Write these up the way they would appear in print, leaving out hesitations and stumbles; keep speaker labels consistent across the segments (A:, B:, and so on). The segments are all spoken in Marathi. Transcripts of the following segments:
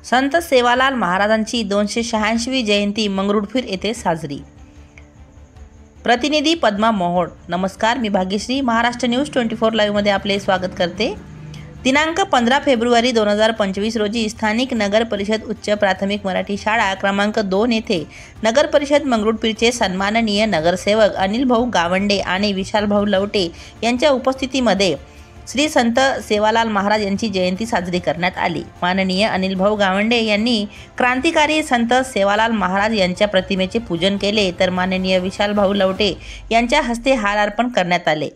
A: संत सेवालाल महाराजांची 286वी जयंती मंगरुळपीर येथे साजरी। प्रतिनिधी पद्मा मोहोळ। नमस्कार, मी भाग्यश्री महाराष्ट्र न्यूज 24 लाईव्ह मध्ये आपले स्वागत करते। दिनांक 15 फेब्रुवारी 2025 रोजी स्थानिक नगर परिषद उच्च प्राथमिक मराठी शाळा क्रमांक 2 येथे नगर परिषद मंगरुळपीरचे सन्माननीय नगरसेवक अनिल भाऊ गावंडे आणि विशाल भाऊ लवटे यांच्या उपस्थितीमध्ये श्री संत सेवालाल महाराज यांची जयंती साजरी करण्यात आली। माननीय अनिल भाऊ गावंडे यांनी क्रांतिकारी संत सेवालाल महाराज यांच्या प्रतिमेचे पूजन केले, तर माननीय विशाल भाऊ लवटे यांच्या हस्ते हार अर्पण करण्यात आले।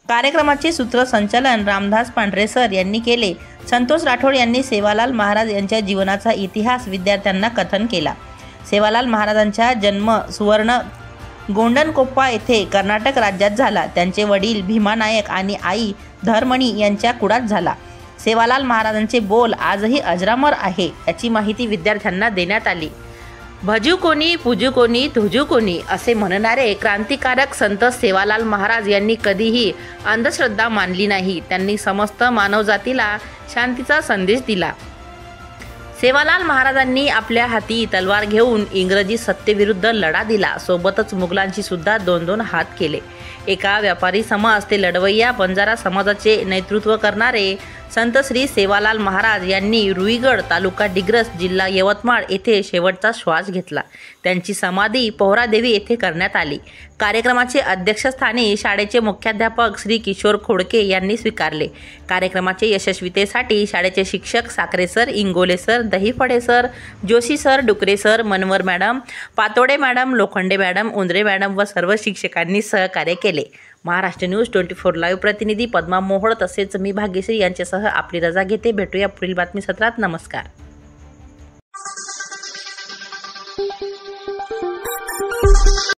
A: कार्यक्रमाचे सूत्रसंचालन रामदास पांढरे सर यांनी केले। संतोष राठोड यांनी सेवालाल महाराज यांच्या जीवनाचा इतिहास विद्यार्थ्यांना कथन केला। सेवालाल महाराजांचा जन्म सुवर्ण गोंडनकोप्पा येथे कर्नाटक राज्यात झाला। त्यांचे वडील भीमा नायक आणि आई धरमणी यांच्या कुळात झाला। सेवालाल महाराजांचे बोल आजही अजरामर आहे याची माहिती विद्यार्थ्यांना देण्यात आली। भजू कोणी पूजू कोणी तुजू कोणी असे म्हणणारे क्रांतिकारक संत सेवालाल महाराज यांनी कधीही अंधश्रद्धा मानली नाही। त्यांनी समस्त मानवजातीला शांतीचा संदेश दिला। सेवालाल महाराजांनी आपल्या हाती तलवार घेऊन इंग्रजी सत्तेविरुद्ध लढा दिला। सोबतच मुघलांशी सुद्धा 2-2 हात केले। एका व्यापारी समाज ते लढवय्या बंजारा समाजाचे नेतृत्व करणारे संत श्री सेवालाल महाराज यांनी रुईगड तालुका डिग्रस जिल्हा यवतमाळ येथे शेवटचा श्वास घेतला। त्यांची समाधी पोहरादेवी येथे करण्यात आली। कार्यक्रमाचे अध्यक्षस्थानी शाळेचे मुख्याध्यापक श्री किशोर खोडके यांनी स्वीकारले। कार्यक्रमाचे यशस्वीतेसाठी शाळेचे शिक्षक Sakhare sir, Ingole sir, Dahiphade sir, Joshi sir, Dukare sir, Manwar madam, Patode madam, Lokhande madam, Undre madam व सर्व शिक्षकांनी सहकार्य केले। महाराष्ट्र न्यूज 24 लाईव्ह प्रतिनिधी पद्मा मोहोळ तसेच मी भाग्यश्री यांच्यासह आपली रजा घेते। भेटूया पुढील बातमी सत्रात। नमस्कार।